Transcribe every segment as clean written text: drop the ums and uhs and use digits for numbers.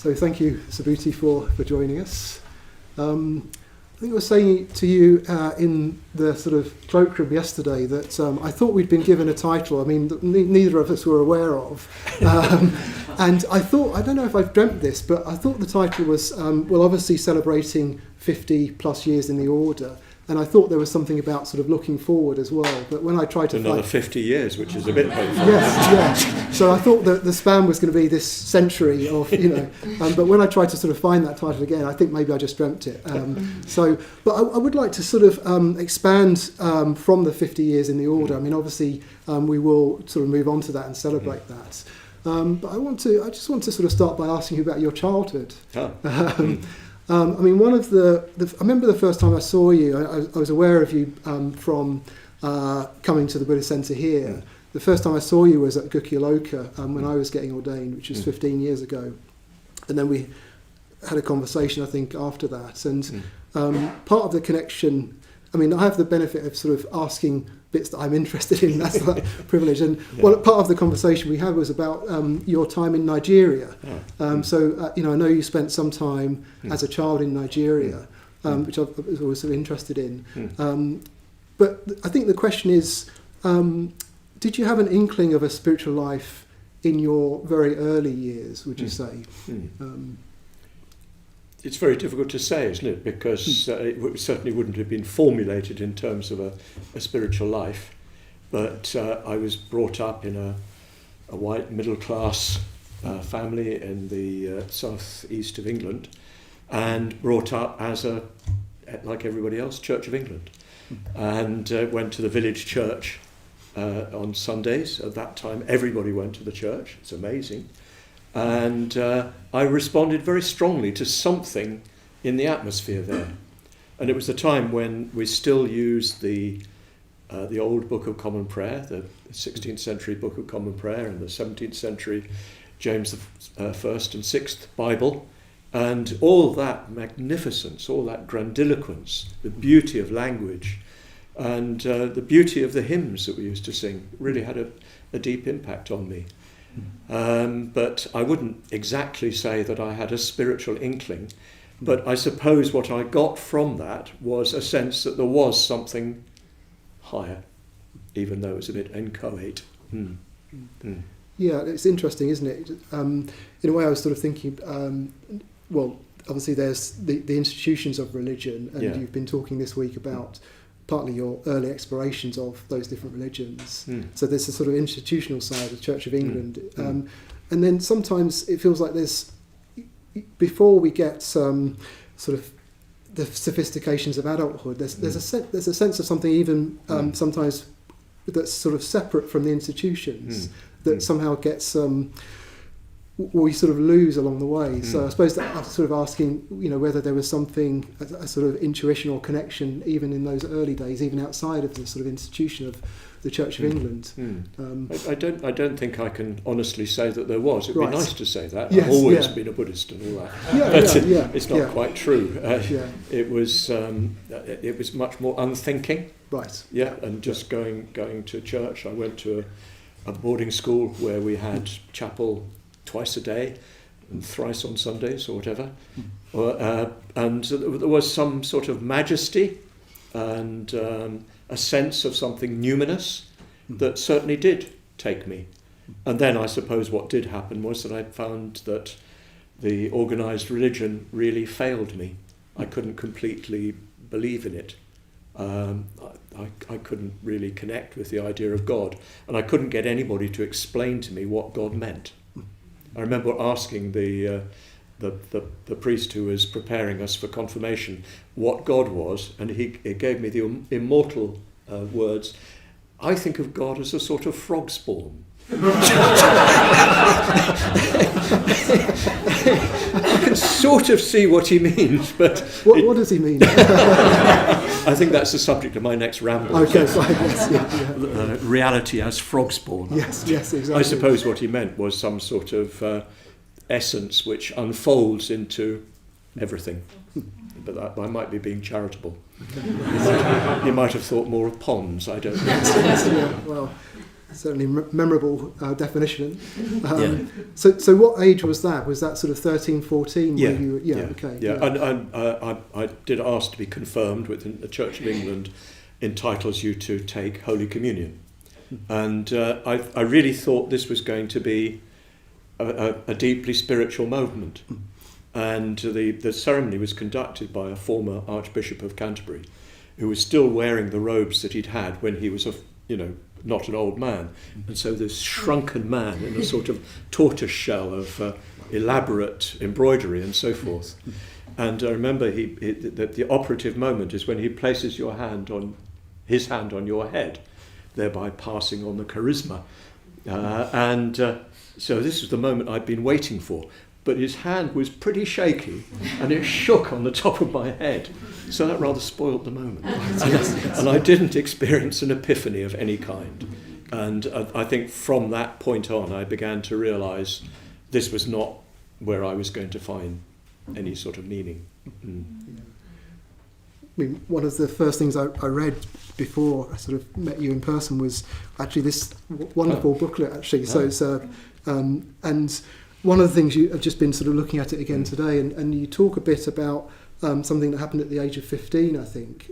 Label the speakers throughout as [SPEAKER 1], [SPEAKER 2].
[SPEAKER 1] So thank you, Subhuti, for joining us. I think I was saying to you in the sort of cloakroom yesterday that I thought we'd been given a title, I mean, that neither of us were aware of. And I thought, I don't know if I've dreamt this, but I thought the title was, well, obviously celebrating 50 plus years in the order. And I thought there was something about sort of looking forward as well. But when I tried to
[SPEAKER 2] another 50 years, which is a bit painful.
[SPEAKER 1] Yes, yeah. So I thought that the span was going to be this century of, but when I tried to sort of find that title again, I think maybe I just dreamt it. But I would like to sort of expand from the 50 years in the order. I mean, obviously, we will sort of move on to that and celebrate that. But I just want to sort of start by asking you about your childhood. I mean, one of I remember the first time I saw you, I was aware of you from coming to the Buddhist Centre here. Yeah. The first time I saw you was at Gukyaloka when I was getting ordained, which was 15 years ago. And then we had a conversation, I think, after that. And part of the connection, I mean, I have the benefit of sort of asking bits that I'm interested in, that's that privilege. And part of the conversation we had was about your time in Nigeria. So, I know you spent some time as a child in Nigeria, which I was always sort of interested in. But I think the question is, did you have an inkling of a spiritual life in your very early years, would you say?
[SPEAKER 2] It's very difficult to say, isn't it? Because it certainly wouldn't have been formulated in terms of a spiritual life. But I was brought up in a white middle-class family in the southeast of England, and brought up as like everybody else, Church of England. And went to the village church on Sundays. At that time, everybody went to the church. It's amazing. And I responded very strongly to something in the atmosphere there. And it was the time when we still used the old Book of Common Prayer, the 16th century Book of Common Prayer, and the 17th century James the 1st and 6th Bible, and all that magnificence, all that grandiloquence, the beauty of language, and the beauty of the hymns that we used to sing really had a deep impact on me. But I wouldn't exactly say that I had a spiritual inkling, but I suppose what I got from that was a sense that there was something higher, even though it was a bit inchoate.
[SPEAKER 1] Yeah, it's interesting, isn't it? In a way I was sort of thinking, well, obviously there's the institutions of religion, and you've been talking this week about partly your early explorations of those different religions. So there's a sort of institutional side of the Church of England. And then sometimes it feels like there's, before we get sort of the sophistications of adulthood, there's a sense of something even sometimes that's sort of separate from the institutions that somehow gets we sort of lose along the way. So I suppose that I'm sort of asking, whether there was something, a sort of intuition or connection, even in those early days, even outside of the sort of institution of the Church of England.
[SPEAKER 2] I don't think I can honestly say that there was. It'd be nice to say that.
[SPEAKER 1] Yes,
[SPEAKER 2] I've always been a Buddhist and all that. But it's not quite true. It was much more unthinking.
[SPEAKER 1] Right.
[SPEAKER 2] Yeah, and just going to church. I went to a boarding school where we had chapel twice a day and thrice on Sundays or whatever. And there was some sort of majesty and a sense of something numinous that certainly did take me. And then I suppose what did happen was that I found that the organised religion really failed me. I couldn't completely believe in it. I couldn't really connect with the idea of God, and I couldn't get anybody to explain to me what God meant. I remember asking the priest who was preparing us for confirmation what God was, and he gave me the immortal words, "I think of God as a sort of frog spawn." I can sort of see what he means, but...
[SPEAKER 1] What does he mean?
[SPEAKER 2] I think that's the subject of my next ramble.
[SPEAKER 1] Okay, fine. Yes,
[SPEAKER 2] reality as frog spawn.
[SPEAKER 1] Yes, exactly.
[SPEAKER 2] I suppose what he meant was some sort of essence which unfolds into everything. But I might be being charitable. You might have thought more of ponds, I don't know.
[SPEAKER 1] Well, certainly memorable definition. So what age was that? Was that sort of 13, 14?
[SPEAKER 2] Yeah.
[SPEAKER 1] Okay.
[SPEAKER 2] Yeah. And I did ask to be confirmed within the Church of England entitles you to take Holy Communion. And I really thought this was going to be a deeply spiritual moment. And the ceremony was conducted by a former Archbishop of Canterbury, who was still wearing the robes that he'd had when he was not an old man. And so this shrunken man in a sort of tortoise shell of elaborate embroidery and so forth. And I remember that the operative moment is when he places his hand on your head, thereby passing on the charisma. So this was the moment I'd been waiting for. But his hand was pretty shaky and it shook on the top of my head. So that rather spoiled the moment. And I didn't experience an epiphany of any kind. And I think from that point on, I began to realise this was not where I was going to find any sort of meaning.
[SPEAKER 1] I mean, one of the first things I read before I sort of met you in person was actually this wonderful booklet, actually. So it's and one of the things you have just been sort of looking at it again today, and you talk a bit about something that happened at the age of 15, I think.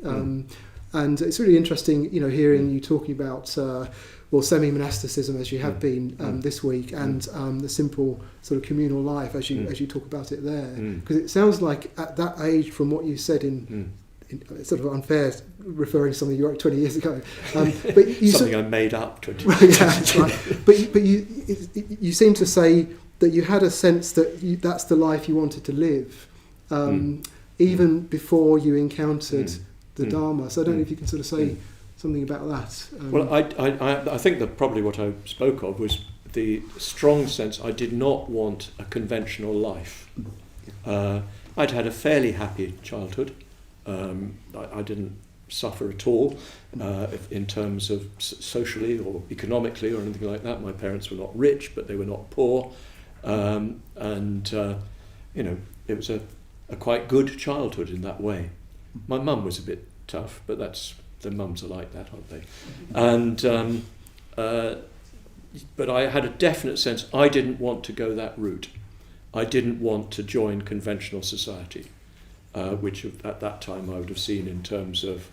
[SPEAKER 1] And it's really interesting, hearing you talking about semi-monasticism as you have been this week, and the simple sort of communal life as you talk about it there. Because it sounds like at that age, from what you said in it's sort of unfair referring to something you wrote 20 years ago. But
[SPEAKER 2] something I made up 20
[SPEAKER 1] years ago. That's right. But you seem to say that you had a sense that that's the life you wanted to live, even before you encountered the Dharma. So I don't know if you can sort of say something about that.
[SPEAKER 2] Well, I think that probably what I spoke of was the strong sense I did not want a conventional life. I'd had a fairly happy childhood. I didn't suffer at all in terms of socially or economically or anything like that. My parents were not rich, but they were not poor. It was a quite good childhood in that way. My mum was a bit tough, but the mums are like that, aren't they? And but I had a definite sense I didn't want to go that route. I didn't want to join conventional society, which at that time I would have seen in terms of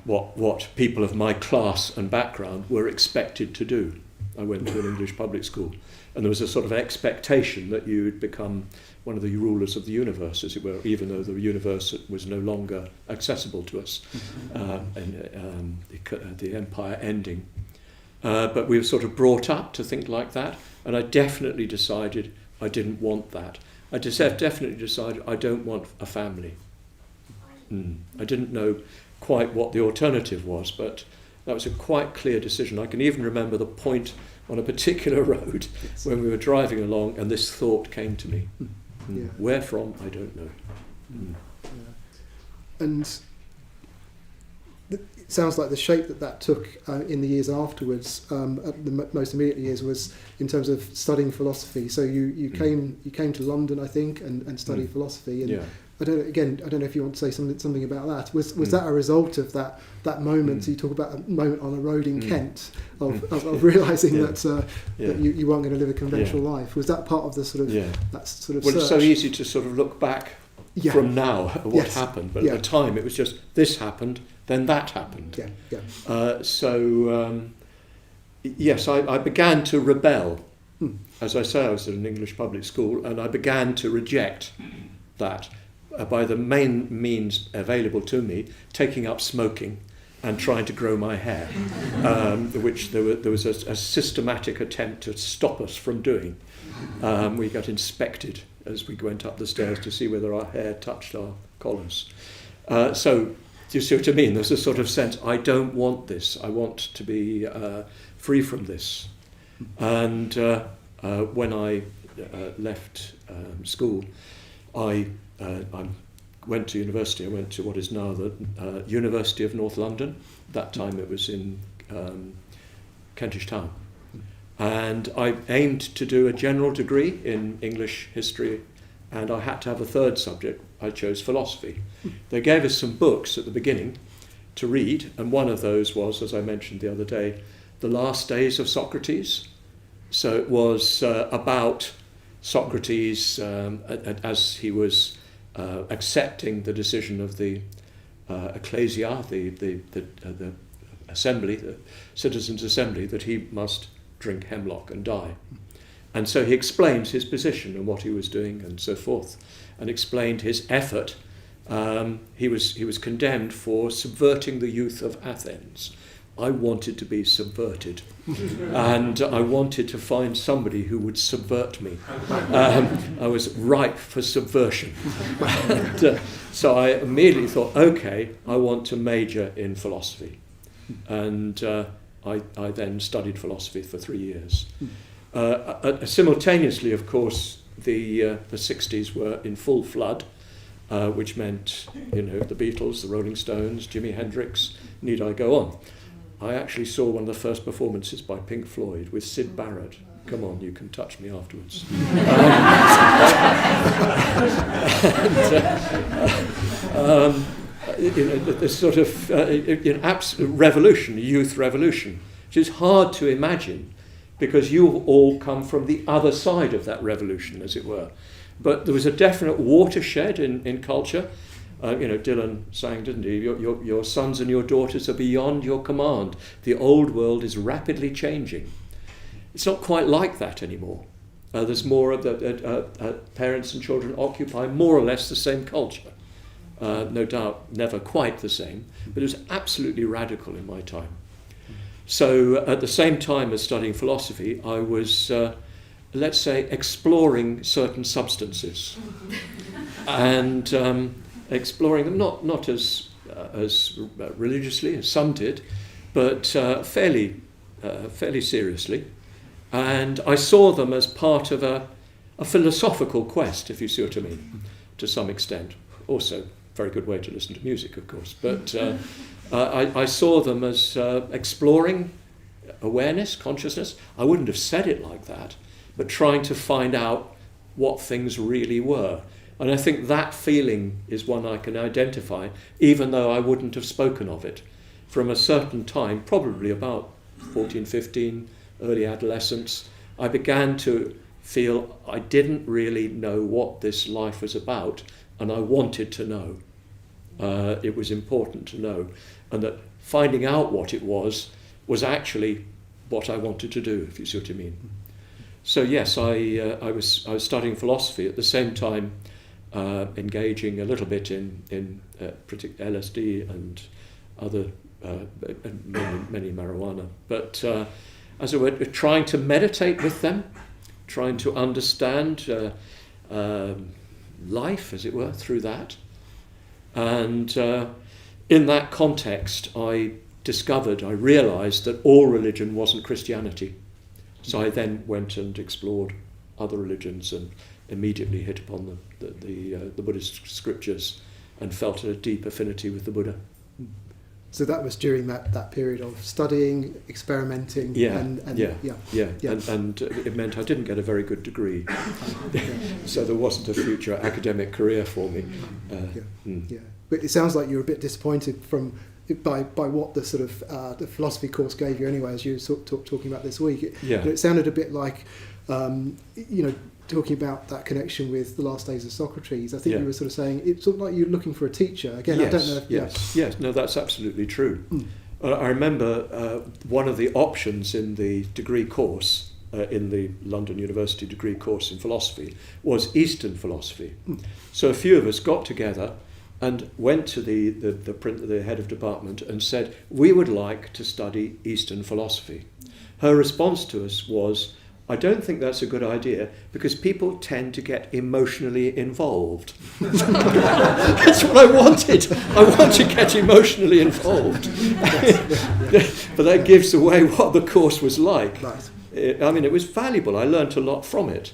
[SPEAKER 2] what people of my class and background were expected to do. I went to an English public school, and there was a sort of expectation that you would become one of the rulers of the universe, as it were, even though the universe was no longer accessible to us, and the empire ending. But we were sort of brought up to think like that, and I definitely decided I didn't want that. I definitely decided I don't want a family. I didn't know quite what the alternative was, but that was a quite clear decision. I can even remember the point on a particular road when we were driving along and this thought came to me. Where from, I don't know.
[SPEAKER 1] And it sounds like the shape that took in the years afterwards, the most immediate years, was in terms of studying philosophy. So you came to London, I think, and studied philosophy. And I don't know if you want to say something about that. Was that a result of that moment? So you talk about a moment on a road in Kent of realising that you weren't going to live a conventional life. Was that part of the sort of that sort of? Well,
[SPEAKER 2] search? It's so easy to sort of look back from now at what happened, but at the time it was just this happened, then that happened. Yes, I began to rebel. As I say, I was at an English public school, and I began to reject that. By the main means available to me, taking up smoking and trying to grow my hair, which there was a systematic attempt to stop us from doing. We got inspected as we went up the stairs to see whether our hair touched our collars. So, do you see what I mean? There's a sort of sense, I don't want this. I want to be free from this. And when I left school, I went to university. I went to what is now the University of North London. That time it was in Kentish Town. And I aimed to do a general degree in English history, and I had to have a third subject. I chose philosophy. They gave us some books at the beginning to read, and one of those was, as I mentioned the other day, the last days of Socrates. So it was about Socrates as he was accepting the decision of the ecclesia, the assembly, the citizens' assembly, that he must drink hemlock and die. And so he explains his position and what he was doing and so forth, and explained his effort. He was condemned for subverting the youth of Athens. I wanted to be subverted, and I wanted to find somebody who would subvert me. I was ripe for subversion. And, so I immediately thought, okay, I want to major in philosophy. And I then studied philosophy for 3 years. Simultaneously, of course, the 60s were in full flood, which meant, the Beatles, the Rolling Stones, Jimi Hendrix, need I go on? I actually saw one of the first performances by Pink Floyd with Syd Barrett. Come on, you can touch me afterwards. The sort of absolute revolution, youth revolution, which is hard to imagine because you all come from the other side of that revolution, as it were. But there was a definite watershed in culture. Dylan sang, didn't he? Your sons and your daughters are beyond your command. The old world is rapidly changing. It's not quite like that anymore. There's more of the parents and children occupy more or less the same culture. No doubt never quite the same, but it was absolutely radical in my time. So at the same time as studying philosophy, I was, let's say, exploring certain substances. And exploring them not as religiously as some did, but fairly seriously. And I saw them as part of a philosophical quest, if you see what I mean, to some extent. Also, very good way to listen to music, of course. But I saw them as exploring awareness, consciousness. I wouldn't have said it like that, but trying to find out what things really were. And I think that feeling is one I can identify, even though I wouldn't have spoken of it. From a certain time, probably about 14, 15, early adolescence, I began to feel I didn't really know what this life was about, and I wanted to know. It was important to know, and that finding out what it was actually what I wanted to do, if you see what I mean. So yes, I was studying philosophy at the same time, engaging a little bit in LSD and other many marijuana, but as it were, trying to meditate with them, trying to understand life, as it were, through that. And in that context, I realised that all religion wasn't Christianity. So I then went and explored other religions and immediately hit upon the Buddhist scriptures and felt a deep affinity with the Buddha.
[SPEAKER 1] So that was during that period of studying, experimenting, and it meant I didn't get a very good degree, so there wasn't a future academic career for me. But it sounds like you were a bit disappointed by what the sort of the philosophy course gave you anyway, as you were talking about this week. It sounded a bit like talking about that connection with the last days of Socrates. I think you were sort of saying it's sort of like you're looking for a teacher again.
[SPEAKER 2] Yes,
[SPEAKER 1] I don't know
[SPEAKER 2] yes, no, that's absolutely true. I remember one of the options in the degree course in the London University degree course in philosophy was Eastern philosophy. So a few of us got together and went to the head of department and said, we would like to study Eastern philosophy. Her response to us was, I don't think that's a good idea because people tend to get emotionally involved. That's what I wanted. I want to get emotionally involved. But that gives away what the course was like. It was valuable. I learnt a lot from it.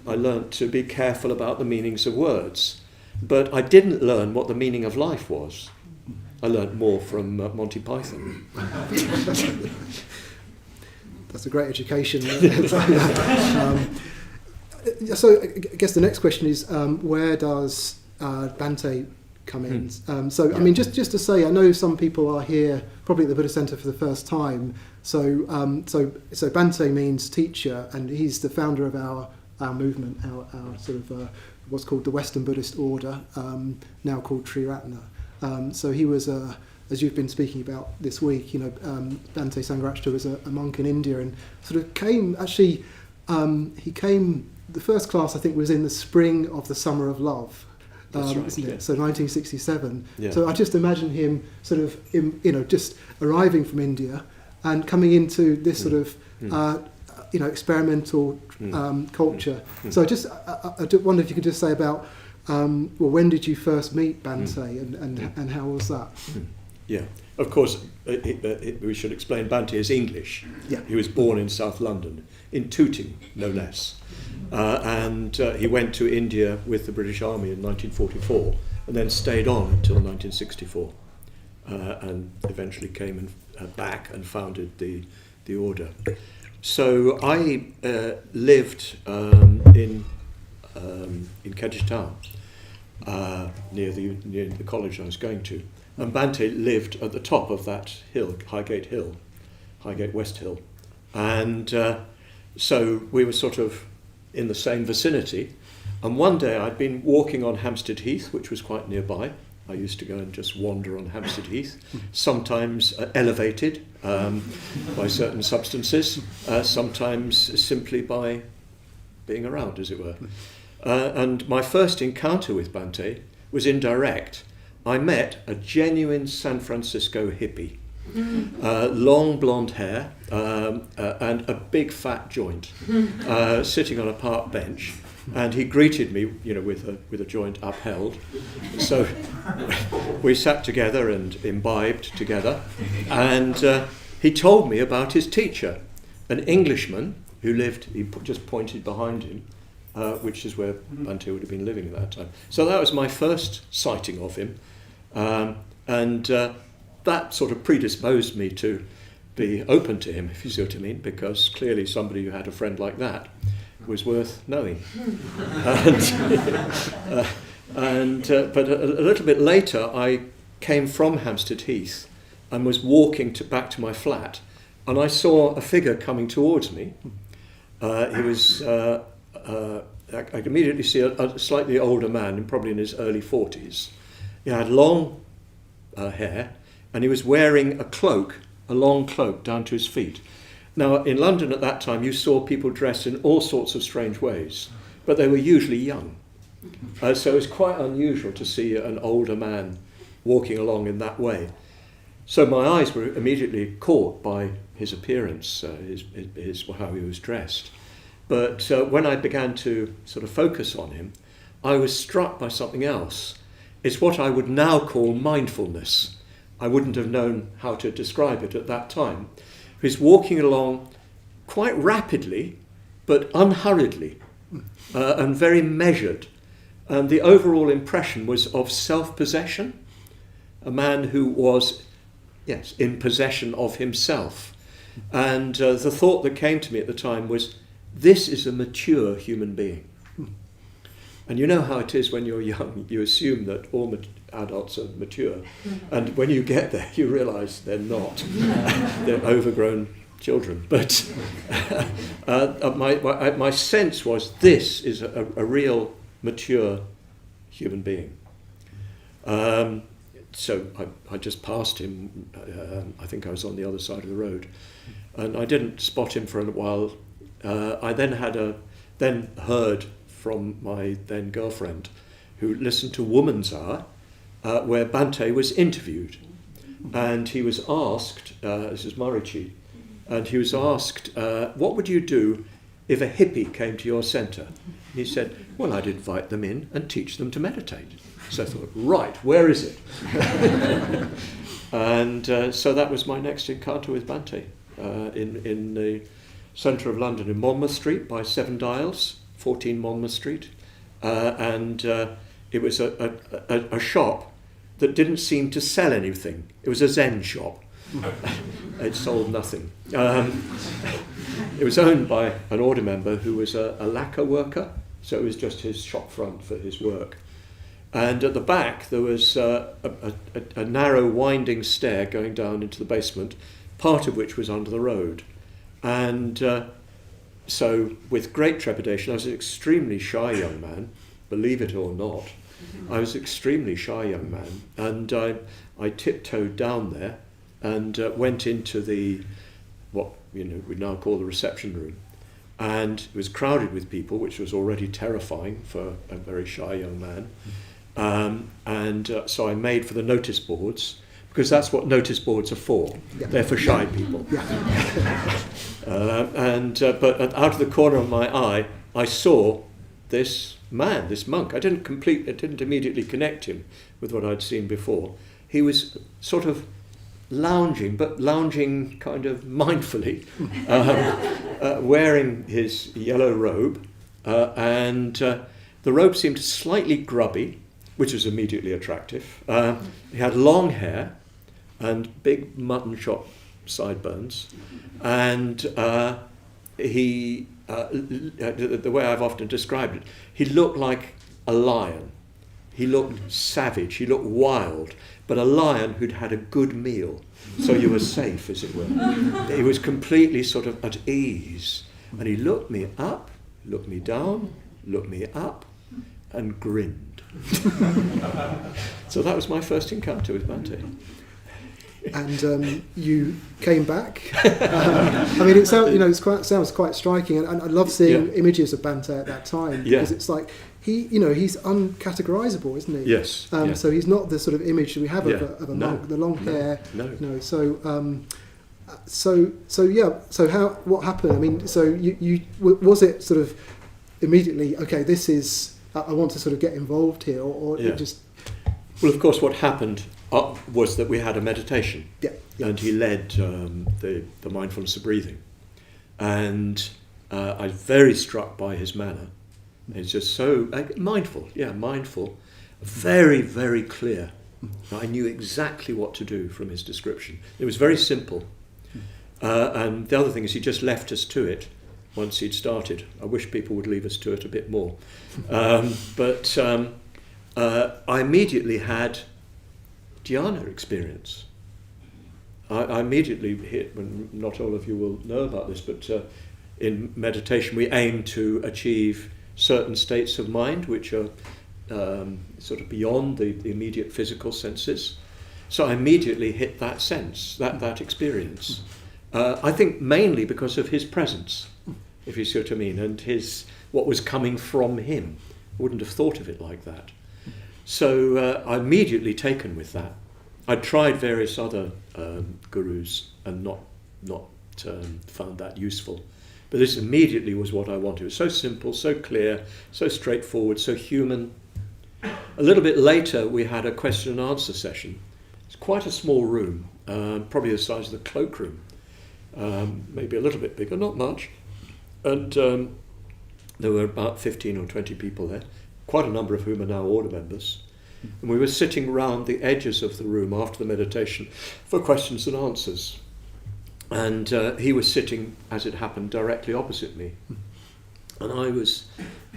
[SPEAKER 2] I learnt to be careful about the meanings of words. But I didn't learn what the meaning of life was. I learnt more from Monty Python.
[SPEAKER 1] That's a great education. So I guess the next question is, where does Bhante come in. I mean, just to say, I know some people are here probably at the Buddhist Centre for the first time. So Bhante means teacher, and he's the founder of our movement, our sort of what's called the Western Buddhist Order, now called Triratna. So he was, as you've been speaking about this week, Bhante Sangharakshita was a monk in India, and sort of came, actually, he came, the first class I think was in the spring of the Summer of Love.
[SPEAKER 2] That's right,
[SPEAKER 1] isn't it?
[SPEAKER 2] yeah.
[SPEAKER 1] So 1967.
[SPEAKER 2] Yeah.
[SPEAKER 1] So I just imagine him sort of, just arriving from India and coming into this sort of, experimental culture. So I just wonder if you could just say about, when did you first meet Bhante and how was that?
[SPEAKER 2] Yeah, of course, we should explain Bhante is English.
[SPEAKER 1] Yeah.
[SPEAKER 2] He was born in South London, in Tooting, no less. And he went to India with the British Army in 1944 and then stayed on until 1964 and eventually came back and founded the order. So I lived in Kentish Town, near the college I was going to. And Bhante lived at the top of that hill, Highgate West Hill. And so we were sort of in the same vicinity. And one day I'd been walking on Hampstead Heath, which was quite nearby. I used to go and just wander on Hampstead Heath, sometimes elevated by certain substances, sometimes simply by being around, as it were. And my first encounter with Bhante was indirect. I met a genuine San Francisco hippie, long blonde hair and a big fat joint, sitting on a park bench, and he greeted me, with a joint upheld. So we sat together and imbibed together, and he told me about his teacher, an Englishman who lived. He just pointed behind him. Which is where Bhante would have been living at that time. So that was my first sighting of him. And that sort of predisposed me to be open to him, if you see what I mean, because clearly somebody who had a friend like that was worth knowing. But a little bit later, I came from Hampstead Heath and was walking back to my flat, and I saw a figure coming towards me. He was... I could immediately see a slightly older man, probably in his early 40s. He had long hair, and he was wearing a long cloak down to his feet. Now, in London at that time, you saw people dressed in all sorts of strange ways, but they were usually young. So it was quite unusual to see an older man walking along in that way. So my eyes were immediately caught by his appearance, how he was dressed. But when I began to sort of focus on him, I was struck by something else. It's what I would now call mindfulness. I wouldn't have known how to describe it at that time. He's walking along quite rapidly, but unhurriedly, and very measured. And the overall impression was of self-possession, a man who was, in possession of himself. And the thought that came to me at the time was, this is a mature human being. And you know how it is when you're young, you assume that all adults are mature. And when you get there, you realise they're not. They're overgrown children. But my sense was this is a real mature human being. So I just passed him. I think I was on the other side of the road. And I didn't spot him for a while. I then heard from my then girlfriend, who listened to Woman's Hour, where Bhante was interviewed, and he was asked, this is Marichi, and he was asked, what would you do if a hippie came to your centre? He said, well, I'd invite them in and teach them to meditate. So I thought, right, where is it? And so that was my next encounter with Bhante, in the centre of London, in Monmouth Street by Seven Dials, 14 Monmouth Street. And it was a shop that didn't seem to sell anything. It was a Zen shop. It sold nothing. It was owned by an order member who was a lacquer worker, so it was just his shop front for his work. And at the back there was a narrow winding stair going down into the basement, part of which was under the road. And so with great trepidation, I was an extremely shy young man, believe it or not. I was an extremely shy young man, and I tiptoed down there and went into what we now call the reception room. And it was crowded with people, which was already terrifying for a very shy young man. So I made for the notice boards, because that's what notice boards are for. Yeah. They're for shy people. Yeah. But out of the corner of my eye, I saw this man, this monk. I didn't immediately connect him with what I'd seen before. He was sort of lounging kind of mindfully, wearing his yellow robe, and the robe seemed slightly grubby, which was immediately attractive. He had long hair and big mutton chop sideburns, and the way I've often described it, he looked like a lion. He looked savage, he looked wild, but a lion who'd had a good meal, so you were safe, as it were. He was completely sort of at ease, and he looked me up, looked me down, looked me up, and grinned. So that was my first encounter with Bhante.
[SPEAKER 1] And you came back. I mean, it sounds quite striking, and I love seeing images of Bhante at that time, because it's like he's uncategorizable, isn't he?
[SPEAKER 2] Yes.
[SPEAKER 1] So he's not the sort of image that we have of a monk, the long hair.
[SPEAKER 2] No.
[SPEAKER 1] So what happened? I mean, so you was it sort of immediately, okay, this is, I want to sort of get involved here, or it just...
[SPEAKER 2] Well, of course, what happened was that we had a meditation, and he led the mindfulness of breathing, and I was very struck by his manner. It's just so mindful, very, very clear. I knew exactly what to do from his description. It was very simple, and the other thing is he just left us to it once he'd started. I wish people would leave us to it a bit more, but I immediately had dhyana experience. I immediately hit, when not all of you will know about this, but in meditation we aim to achieve certain states of mind which are sort of beyond the immediate physical senses. So I immediately hit that sense, that experience. I think mainly because of his presence, if you see what I mean, and what was coming from him. I wouldn't have thought of it like that. So I'm immediately taken with that. I'd tried various other gurus and not found that useful. But this immediately was what I wanted. It was so simple, so clear, so straightforward, so human. A little bit later, we had a question and answer session. It's quite a small room, probably the size of the cloakroom, maybe a little bit bigger, not much. And there were about 15 or 20 people there, quite a number of whom are now order members. And we were sitting round the edges of the room after the meditation for questions and answers. And he was sitting, as it happened, directly opposite me. And I was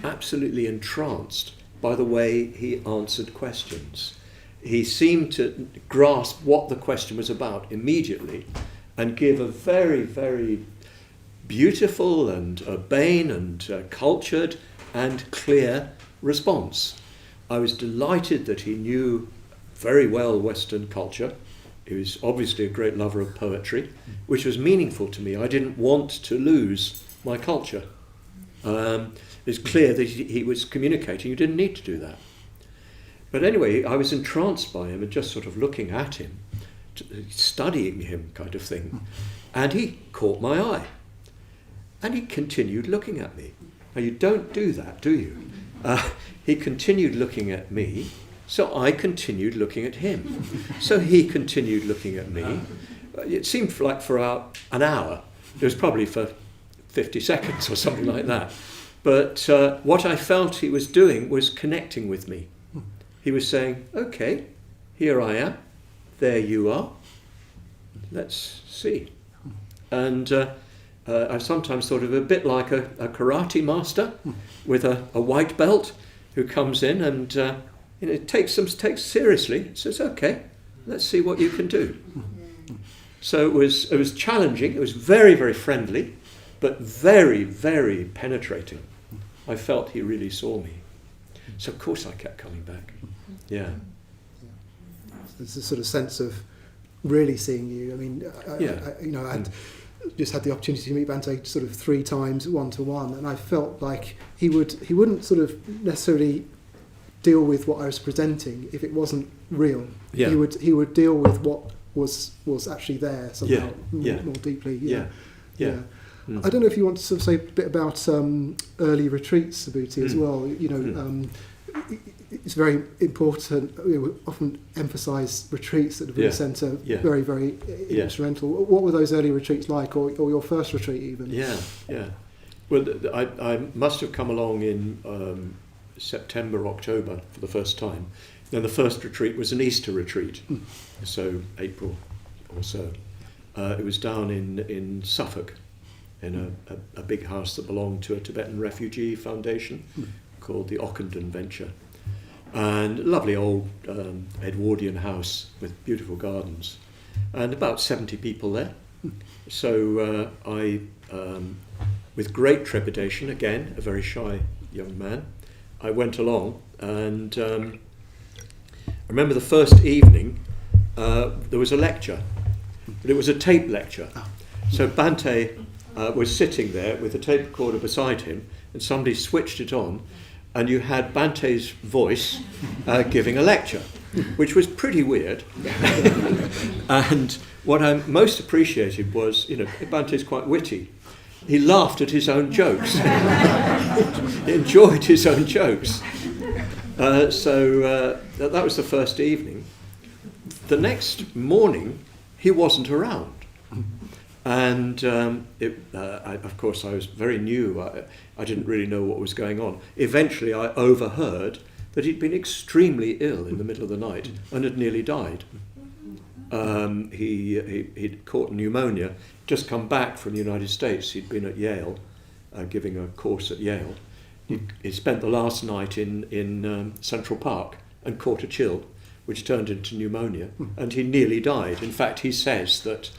[SPEAKER 2] absolutely entranced by the way he answered questions. He seemed to grasp what the question was about immediately and give a very, very beautiful and urbane and cultured and clear response. I was delighted that he knew very well Western culture. He was obviously a great lover of poetry, which was meaningful to me. I didn't want to lose my culture. It's clear that he was communicating. You didn't need to do that. But anyway, I was entranced by him and just sort of looking at him, studying him kind of thing. And he caught my eye. And he continued looking at me. Now, you don't do that, do you? He continued looking at me, so I continued looking at him. So he continued looking at me. It seemed like for about an hour. It was probably for 50 seconds or something like that. But what I felt he was doing was connecting with me. He was saying, okay, here I am, there you are, let's see. And I've sometimes thought of it a bit like a karate master with a white belt who comes in and it takes seriously. It says, okay, let's see what you can do. So it was challenging. It was very, very friendly, but very, very penetrating. I felt he really saw me. So of course I kept coming back. Yeah.
[SPEAKER 1] There's a sort of sense of really seeing you. I mean, I just had the opportunity to meet Bhante sort of 3 times one-to-one, and I felt like he wouldn't sort of necessarily deal with what I was presenting if it wasn't real.
[SPEAKER 2] Yeah.
[SPEAKER 1] He would deal with what was actually there somehow more deeply.
[SPEAKER 2] Yeah.
[SPEAKER 1] I don't know if you want to sort of say a bit about early retreats, Subhuti, as well. It's very important. We often emphasise retreats at the Buddhist Centre. Very, very instrumental. What were those early retreats like, or your first retreat even?
[SPEAKER 2] Yeah. Well, I must have come along in September, October for the first time. Then the first retreat was an Easter retreat, so April or so. It was down in Suffolk, in a big house that belonged to a Tibetan refugee foundation called the Ockenden Venture. And a lovely old Edwardian house with beautiful gardens. And about 70 people there. So I, with great trepidation, again, a very shy young man, I went along, and I remember the first evening there was a lecture, but it was a tape lecture. So Bhante was sitting there with a tape recorder beside him, and somebody switched it on, and you had Bhante's voice giving a lecture, which was pretty weird. And what I most appreciated was, Bhante's quite witty. He laughed at his own jokes. He enjoyed his own jokes. So that was the first evening. The next morning, he wasn't around. And of course, I was very new. I didn't really know what was going on. Eventually, I overheard that he'd been extremely ill in the middle of the night and had nearly died. He'd caught pneumonia, just come back from the United States. He'd been at Yale, giving a course at Yale. He spent the last night in Central Park and caught a chill, which turned into pneumonia, and he nearly died. In fact, he says that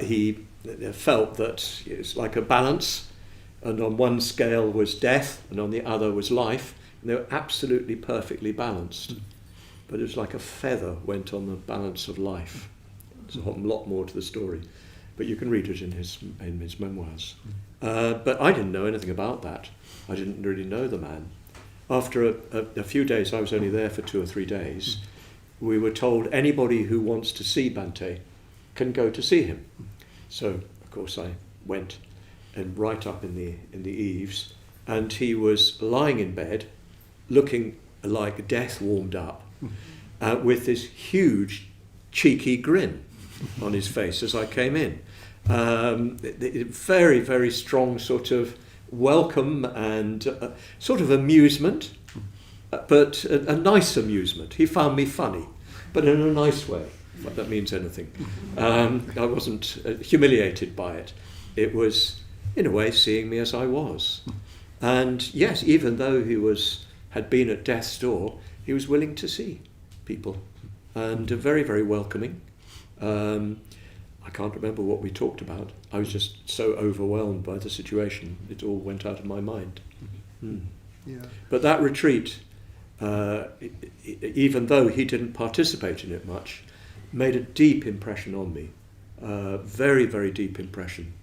[SPEAKER 2] he felt that it's like a balance, and on one scale was death, and on the other was life, and they were absolutely perfectly balanced. But it was like a feather went on the balance of life. There's a lot more to the story, but you can read it in his memoirs. But I didn't know anything about that. I didn't really know the man. After a few days, I was only there for 2 or 3 days, we were told anybody who wants to see Bhante can go to see him. So, of course, I went and right up in the eaves, and he was lying in bed, looking like death warmed up, with this huge, cheeky grin on his face as I came in. Very, very strong sort of welcome and sort of amusement, but a nice amusement. He found me funny, but in a nice way, if that means anything. I wasn't humiliated by it. It was, in a way, seeing me as I was. And yes, even though he had been at death's door, he was willing to see people, and very, very welcoming. I can't remember what we talked about. I was just so overwhelmed by the situation. It all went out of my mind. Yeah. But that retreat, even though he didn't participate in it much, made a deep impression on me. Very, very deep impression.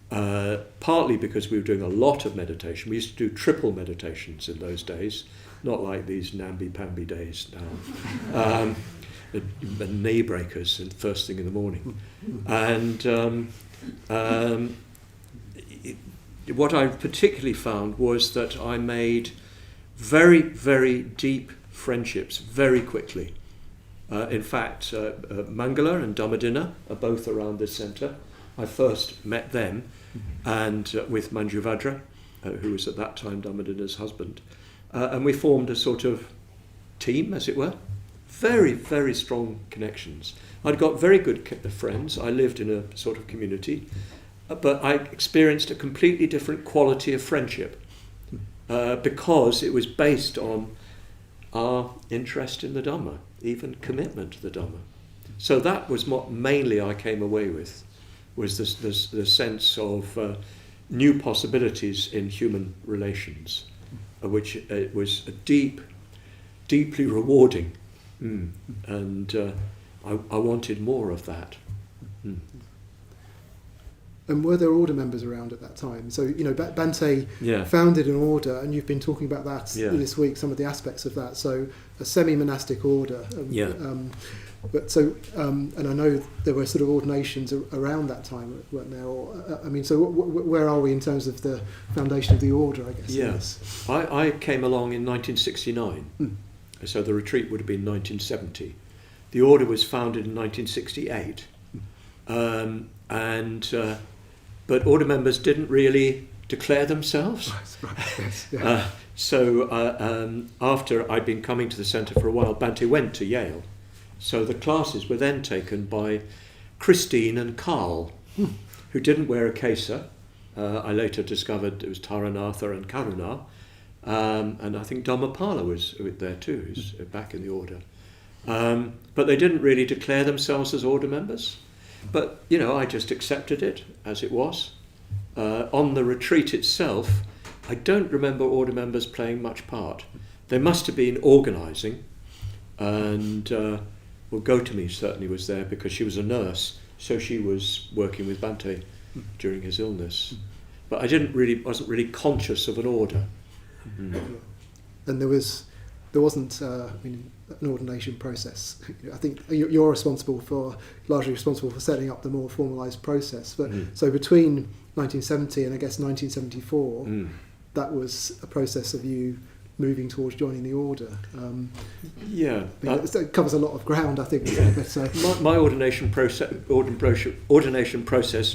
[SPEAKER 2] Partly because we were doing a lot of meditation. We used to do triple meditations in those days, not like these namby-pamby days now. Knee breakers and first thing in the morning. And what I particularly found was that I made very, very deep friendships very quickly. In fact, Mangala and Dhammadinna are both around this centre. I first met them, and with Manjuvadra, who was at that time Dhammadinna's husband, and we formed a sort of team, as it were. Very, very strong connections. I'd got very good friends. I lived in a sort of community, but I experienced a completely different quality of friendship because it was based on our interest in the Dhamma, even commitment to the Dhamma. So that was what mainly I came away with, was the sense of new possibilities in human relations, which it was a deeply rewarding, and I wanted more of that.
[SPEAKER 1] And were there order members around at that time? So, Bhante founded an order, and you've been talking about that this week, some of the aspects of that. So, a semi-monastic order. But so, and I know there were sort of ordinations around that time, weren't there? Or, so where are we in terms of the foundation of the order, I guess?
[SPEAKER 2] Yes. I came along in 1969, so the retreat would have been 1970. The order was founded in 1968, but order members didn't really declare themselves. So after I'd been coming to the centre for a while, Bhante went to Yale. So the classes were then taken by Christine and Carl, who didn't wear a kesa. I later discovered it was Taranatha and Karuna, and I think Dhammapala was there too, who's back in the order. But they didn't really declare themselves as order members. But, I just accepted it as it was. On the retreat itself, I don't remember order members playing much part. They must have been organising, and Gautami certainly was there because she was a nurse, so she was working with Bhante during his illness. But I wasn't really conscious of an order.
[SPEAKER 1] And there wasn't an ordination process. I think you're largely responsible for setting up the more formalised process. But so between 1970 and I guess 1974, that was a process of you moving towards joining the order. It covers a lot of ground, I think. But,
[SPEAKER 2] my ordination process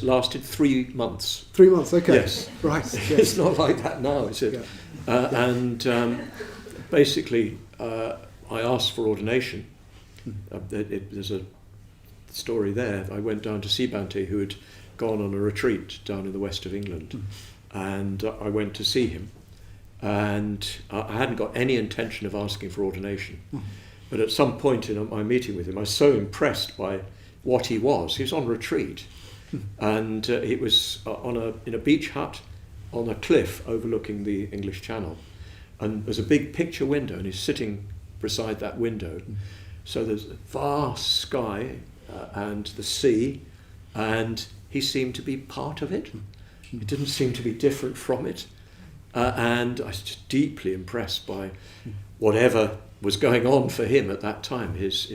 [SPEAKER 2] lasted 3 months.
[SPEAKER 1] 3 months, okay.
[SPEAKER 2] Yes.
[SPEAKER 1] Right. Yes.
[SPEAKER 2] It's not like that now, is it? Yeah. And basically, I asked for ordination. There's a story there. I went down to see Bhante, who had gone on a retreat down in the west of England, and I went to see him. And I hadn't got any intention of asking for ordination. But at some point in my meeting with him, I was so impressed by what he was. He was on retreat, and it was in a beach hut on a cliff overlooking the English Channel. And there's a big picture window, and he's sitting beside that window. So there's a vast sky and the sea, and he seemed to be part of it. He didn't seem to be different from it. And I was just deeply impressed by whatever was going on for him at that time, his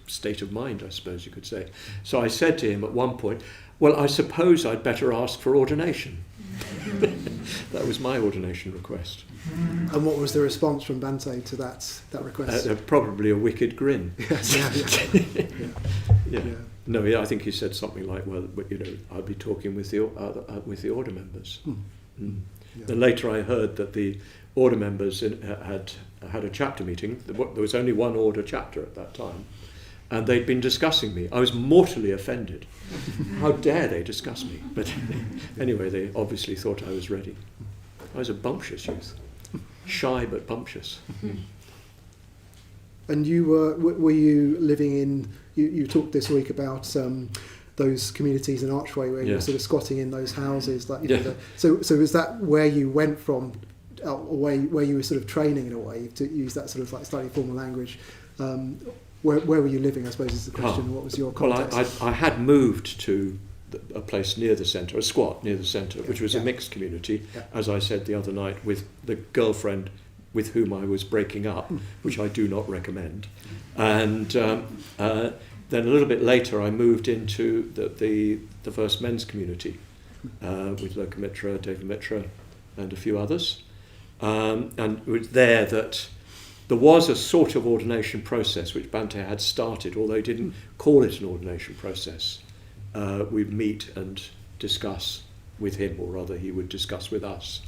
[SPEAKER 2] state of mind, I suppose you could say. So I said to him at one point, well, I suppose I'd better ask for ordination. That was my ordination request.
[SPEAKER 1] And what was the response from Bhante to that request?
[SPEAKER 2] Probably a wicked grin.
[SPEAKER 1] Yeah.
[SPEAKER 2] No, I think he said something like, well, I'll be talking with the order members. Yeah. Then later I heard that the order members had a chapter meeting. There was only one order chapter at that time, and they'd been discussing me. I was mortally offended. How dare they discuss me? But anyway, they obviously thought I was ready. I was a bumptious youth, shy but bumptious.
[SPEAKER 1] And you were you living in? You talked this week about those communities in Archway where you were sort of squatting in those houses, so is that where you went from, or where you were sort of training in a way, to use that sort of like slightly formal language? Where were you living, I suppose, is the question. What was your context?
[SPEAKER 2] Well, I had moved to a place near the centre, a squat near the centre, which was a mixed community, as I said the other night, with the girlfriend with whom I was breaking up, which I do not recommend. And then a little bit later, I moved into the first men's community with Lokamitra, Devamitra, and a few others. And it was there that there was a sort of ordination process which Bhante had started, although he didn't call it an ordination process. We'd meet and discuss with him, or rather he would discuss with us.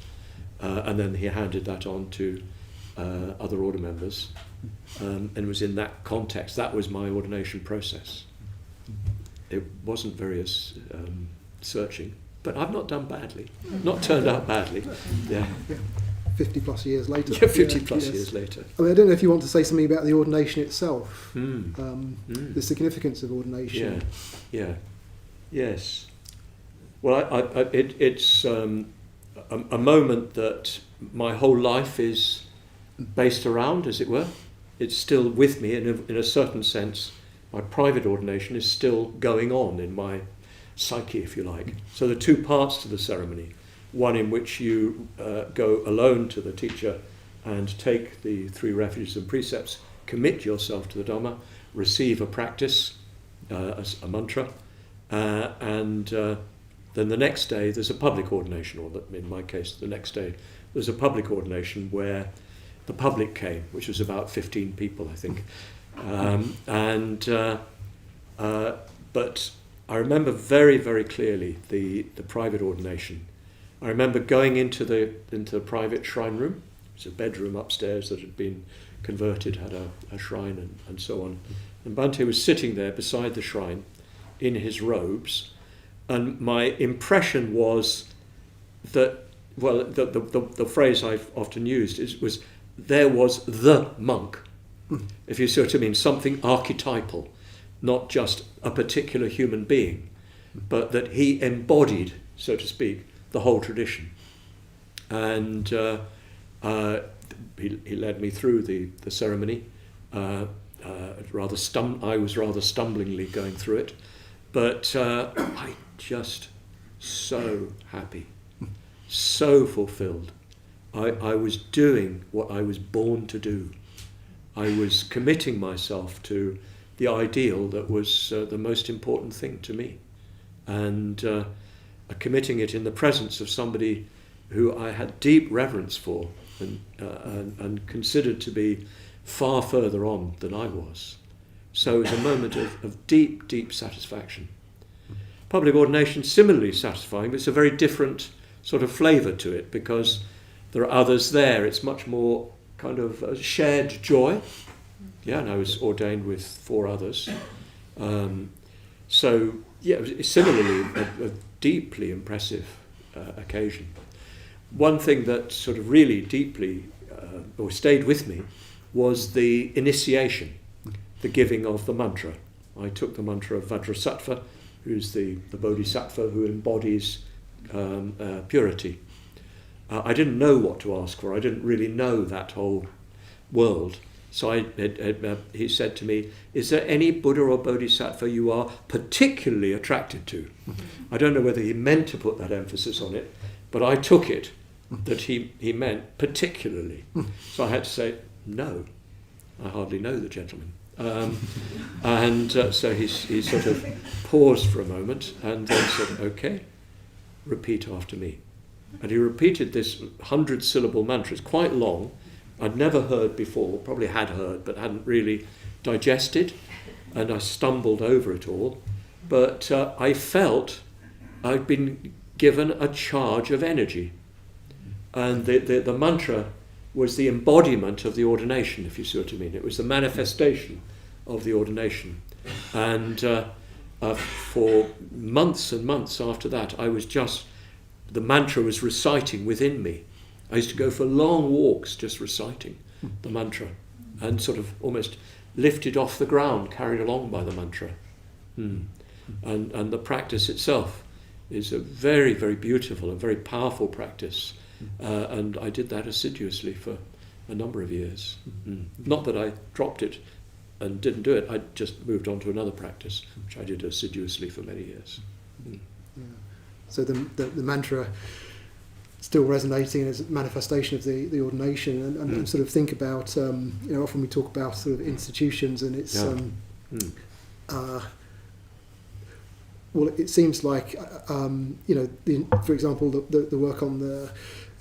[SPEAKER 2] And then he handed that on to other order members. And it was in that context, that was my ordination process. It wasn't very searching, but I've not done badly, not turned out badly. Yeah.
[SPEAKER 1] 50 plus years later.
[SPEAKER 2] Yeah, 50 plus years later.
[SPEAKER 1] I mean, I don't know if you want to say something about the ordination itself, the significance of ordination.
[SPEAKER 2] Yes. Well, it's a moment that my whole life is based around, as it were. It's still with me in a certain sense. My private ordination is still going on in my psyche, if you like. So there are two parts to the ceremony. One in which you go alone to the teacher and take the 3 refuges and precepts, commit yourself to the Dhamma, receive a practice, a mantra, and then the next day there's a public ordination, or in my case the next day there's a public ordination where the public came, which was about 15 people, I think. But I remember very, very clearly the private ordination. I remember going into the private shrine room. It's a bedroom upstairs that had been converted, had a shrine and so on. And Bhante was sitting there beside the shrine in his robes, and my impression was that, well, the phrase I've often used was there was the monk, if you see what I mean, something archetypal, not just a particular human being, but that he embodied, so to speak, the whole tradition. And he led me through the ceremony. I was rather stumblingly going through it, but I just so happy, so fulfilled. I was doing what I was born to do. I was committing myself to the ideal that was the most important thing to me, and committing it in the presence of somebody who I had deep reverence for and considered to be far further on than I was. So it was a moment of deep, deep satisfaction. Public ordination similarly satisfying, but it's a very different sort of flavour to it because there are others there. It's much more kind of a shared joy. Yeah, and I was ordained with 4 others. So, yeah, it was similarly a deeply impressive occasion. One thing that sort of really deeply or stayed with me was the initiation, the giving of the mantra. I took the mantra of Vajrasattva, who's the bodhisattva who embodies purity. I didn't know what to ask for. I didn't really know that whole world. So he said to me, is there any Buddha or Bodhisattva you are particularly attracted to? I don't know whether he meant to put that emphasis on it, but I took it that he meant particularly. So I had to say, no, I hardly know the gentleman. So he sort of paused for a moment and then said, okay, repeat after me. And he repeated this 100-syllable mantra. It's quite long. I'd never heard before, probably had heard, but hadn't really digested, and I stumbled over it all. But I felt I'd been given a charge of energy. And the mantra was the embodiment of the ordination, if you see what I mean. It was the manifestation of the ordination. And for months and months after that, the mantra was reciting within me. I used to go for long walks just reciting the mantra and sort of almost lifted off the ground, carried along by the mantra. And the practice itself is a very, very beautiful and very powerful practice. And I did that assiduously for a number of years. Not that I dropped it and didn't do it, I just moved on to another practice, which I did assiduously for many years. Yeah.
[SPEAKER 1] So the mantra still resonating as a manifestation of the ordination, and sort of think about, often we talk about sort of institutions, and it's, well, it seems like, for example, the work on the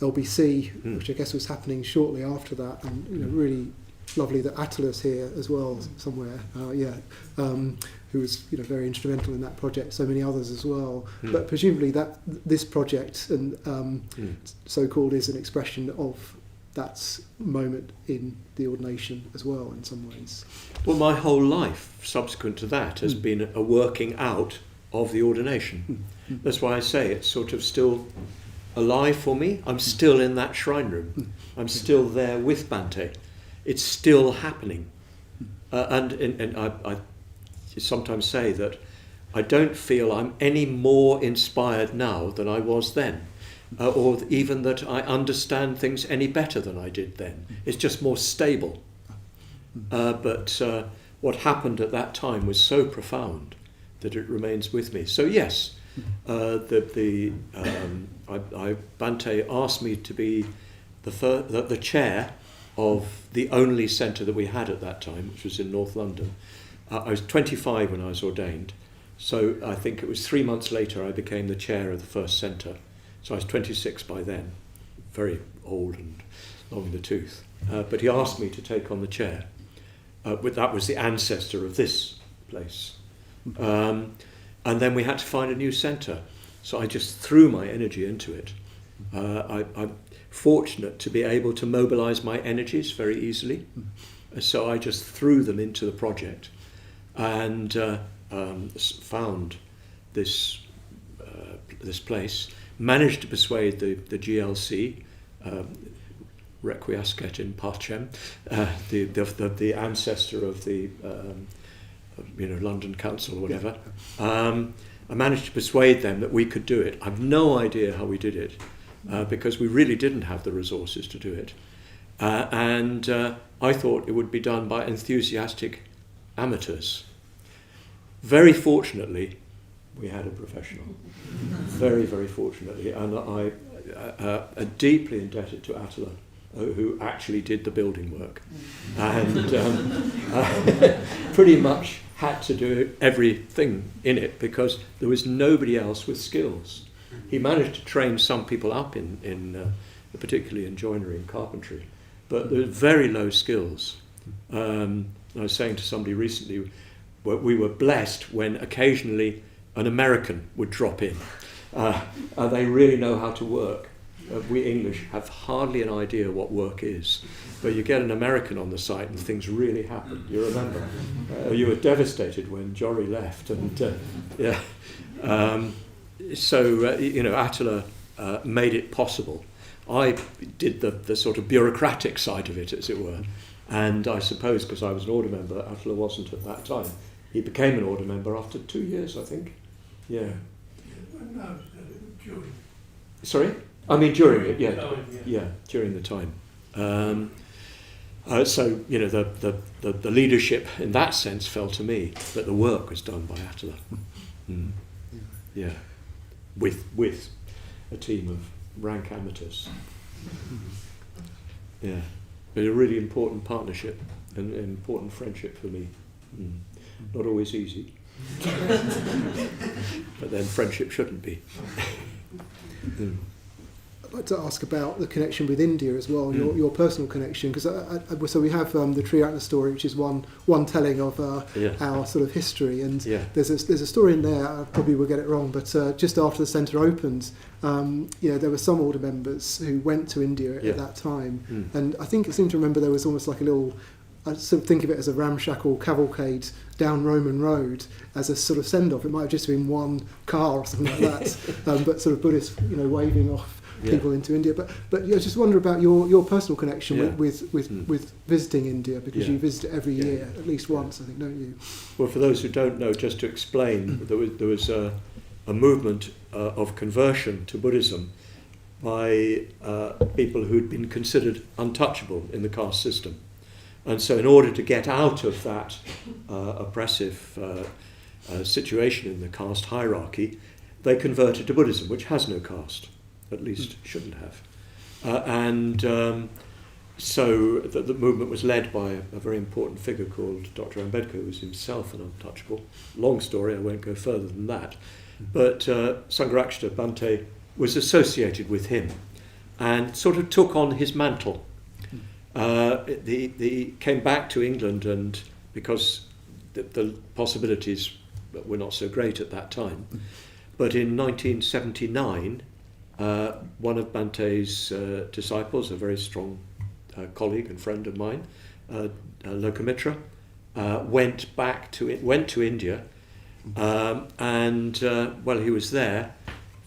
[SPEAKER 1] LBC, which I guess was happening shortly after that, and really lovely that Attila's here as well somewhere, who was very instrumental in that project, so many others as well. But presumably that this project and so-called is an expression of that moment in the ordination as well in some ways.
[SPEAKER 2] Well, my whole life subsequent to that has been a working out of the ordination. That's why I say it's sort of still alive for me. I'm still in that shrine room. I'm still there with Bhante. It's still happening. And I sometimes say that I don't feel I'm any more inspired now than I was then, or even that I understand things any better than I did then. It's just more stable. But what happened at that time was so profound that it remains with me. So yes, Bhante asked me to be the chair of the only centre that we had at that time, which was in North London. I was 25 when I was ordained, so I think it was 3 months later I became the chair of the first centre. So I was 26 by then, very old and long in the tooth. But he asked me to take on the chair. That was the ancestor of this place. And then we had to find a new centre. So I just threw my energy into it. I'm fortunate to be able to mobilise my energies very easily. So I just threw them into the project and found this place, managed to persuade the GLC, Requiescat in Pacem, the ancestor of the London Council or whatever. I managed to persuade them that we could do it. I've no idea how we did it, because we really didn't have the resources to do it. And I thought it would be done by enthusiastic amateurs. Very fortunately, we had a professional. Very, very fortunately. And I am deeply indebted to Attila, who actually did the building work. And pretty much had to do everything in it because there was nobody else with skills. He managed to train some people up in particularly in joinery and carpentry, but there were very low skills. I was saying to somebody recently, we were blessed when occasionally an American would drop in. And they really know how to work. We English have hardly an idea what work is, but you get an American on the site and things really happen. You remember? You were devastated when Jory left, and Attila made it possible. I did the sort of bureaucratic side of it, as it were, and I suppose because I was an order member, Attila wasn't at that time. He became an order member after 2 years, I think. Yeah.
[SPEAKER 3] No, during.
[SPEAKER 2] Sorry? I mean during it, yeah. Yeah, during the time. So the leadership in that sense fell to me, but the work was done by Attila. Yeah, with a team of rank amateurs. Yeah, but a really important partnership and an important friendship for me. Not always easy, but then friendship shouldn't be.
[SPEAKER 1] I'd like to ask about the connection with India as well, your personal connection, because so we have the Triratna story, which is one telling of our sort of history, and there's a story in there. I probably will get it wrong, but just after the centre opened, there were some order members who went to India at that time, and I seem to remember there was almost like a little. I sort of think of it as a ramshackle cavalcade down Roman Road as a sort of send-off. It might have just been one car or something like that, but sort of Buddhists, waving off people into India. But I just wonder about your personal connection with visiting India, because you visit it every year at least once, I think, don't you?
[SPEAKER 2] Well, for those who don't know, just to explain, there was a movement of conversion to Buddhism by people who'd been considered untouchable in the caste system. And so in order to get out of that oppressive situation in the caste hierarchy, they converted to Buddhism, which has no caste, at least shouldn't have. So the movement was led by a very important figure called Dr. Ambedkar, who was himself an untouchable. Long story, I won't go further than that. But Sangharakshita Bhante was associated with him and sort of took on his mantle. He came back to England, and because the possibilities were not so great at that time, but in 1979, one of Bhante's disciples, a very strong colleague and friend of mine, Lokamitra, went to India, and while he was there,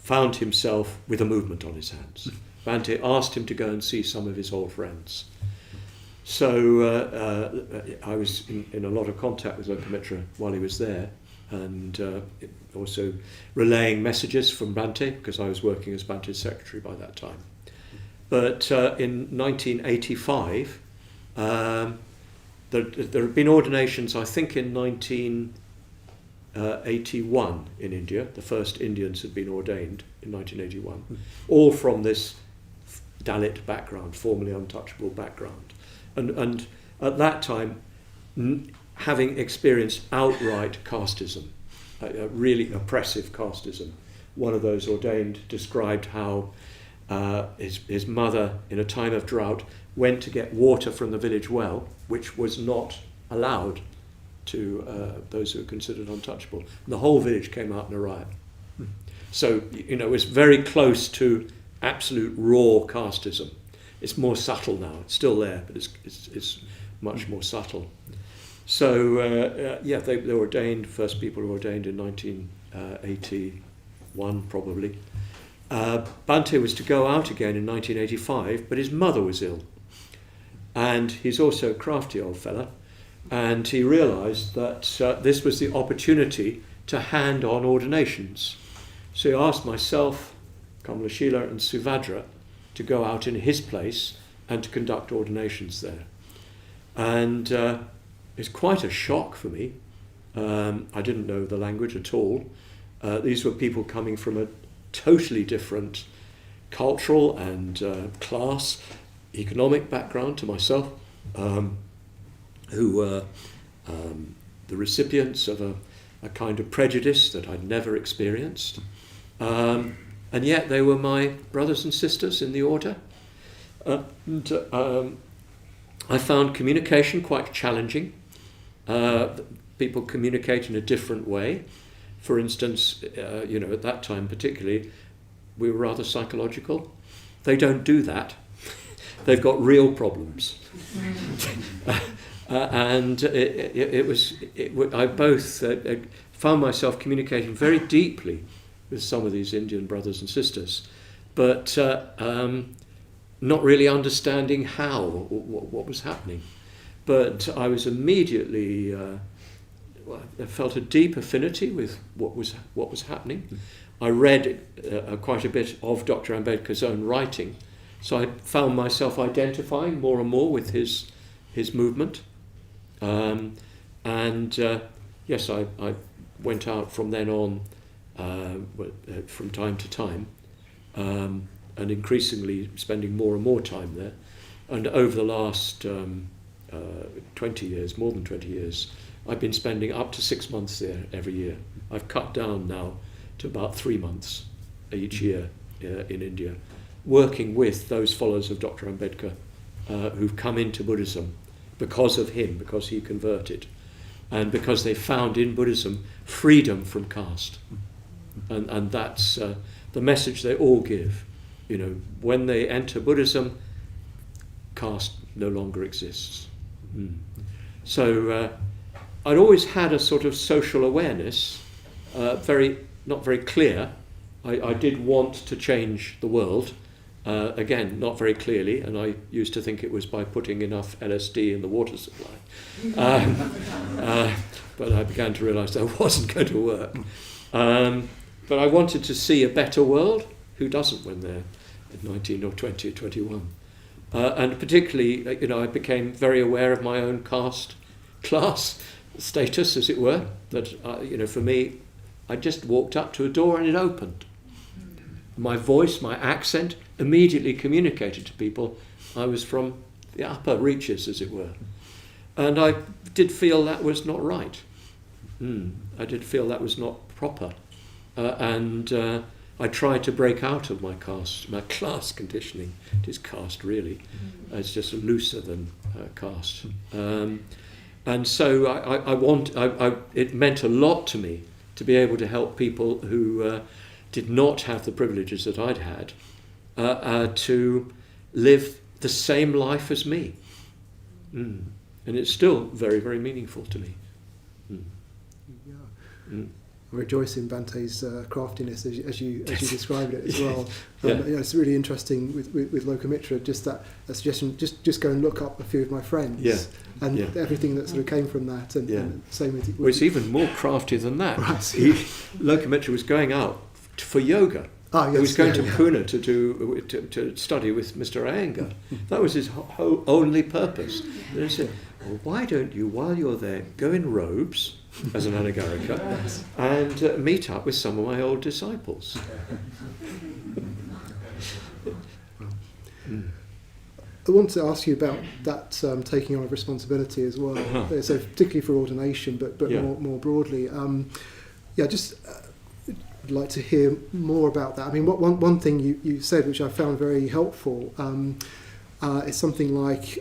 [SPEAKER 2] found himself with a movement on his hands. Bhante asked him to go and see some of his old friends. So I was in a lot of contact with Lokamitra while he was there, and also relaying messages from Bhante, because I was working as Bhante's secretary by that time. But in 1985, there had been ordinations, I think in 1981 in India. The first Indians had been ordained in 1981, all from this Dalit background, formerly untouchable background. And at that time, having experienced outright casteism, a really oppressive casteism, one of those ordained described how his mother, in a time of drought, went to get water from the village well, which was not allowed to those who were considered untouchable. And the whole village came out in a riot. So, you know, it's very close to absolute raw casteism. It's more subtle now. It's still there, but it's much more subtle. So, they were ordained. First people were ordained in 1981, probably. Bhante was to go out again in 1985, but his mother was ill. And he's also a crafty old fella. And he realised that this was the opportunity to hand on ordinations. So he asked myself, Kamalashila and Suvadra to go out in his place and to conduct ordinations there. And it's quite a shock for me. I didn't know the language at all. These were people coming from a totally different cultural and class, economic background to myself, who were the recipients of a kind of prejudice that I'd never experienced. And yet they were my brothers and sisters in the order. And I found communication quite challenging. People communicate in a different way. For instance, at that time particularly, we were rather psychological. They don't do that. They've got real problems. And I both found myself communicating very deeply with some of these Indian brothers and sisters, but not really understanding how, what was happening. But I was immediately, I felt a deep affinity with what was happening. I read quite a bit of Dr. Ambedkar's own writing, so I found myself identifying more and more with his movement. Yes, I went out from then on, from time to time, and increasingly spending more and more time there. And over the last 20 years, more than 20 years, I've been spending up to 6 months there every year. I've cut down now to about 3 months each year in India, working with those followers of Dr. Ambedkar who've come into Buddhism because of him, because he converted, and because they found in Buddhism freedom from caste. And that's the message they all give. You know, when they enter Buddhism, caste no longer exists. So I'd always had a sort of social awareness, not very clear. I did want to change the world, again, not very clearly, and I used to think it was by putting enough LSD in the water supply. But I began to realise that wasn't going to work. But I wanted to see a better world. Who doesn't when they're 19 or 20 or 21? And particularly, I became very aware of my own caste, class status, as it were. That, for me, I just walked up to a door and it opened. My voice, my accent, immediately communicated to people I was from the upper reaches, as it were. And I did feel that was not right. I did feel that was not proper. And I tried to break out of my class conditioning. It is caste, really. It's just looser than caste. And so it meant a lot to me to be able to help people who did not have the privileges that I'd had to live the same life as me. And it's still very, very meaningful to me.
[SPEAKER 1] rejoice in Bante's craftiness as you described it as well. It's really interesting with Lokamitra, just that suggestion, just go and look up a few of my friends and everything that sort of came from that. And same with
[SPEAKER 2] well, it's even more crafty than that.
[SPEAKER 1] Right.
[SPEAKER 2] Lokamitra was going out for yoga. He was going to Pune to study with Mr. Iyengar. That was his only purpose. And they said, well, why don't you, while you're there, go in robes as an Anagarika and meet up with some of my old disciples.
[SPEAKER 1] I want to ask you about that taking on of responsibility as well. So particularly for ordination, but more broadly. I'd like to hear more about that. I mean, one thing you said, which I found very helpful, is something like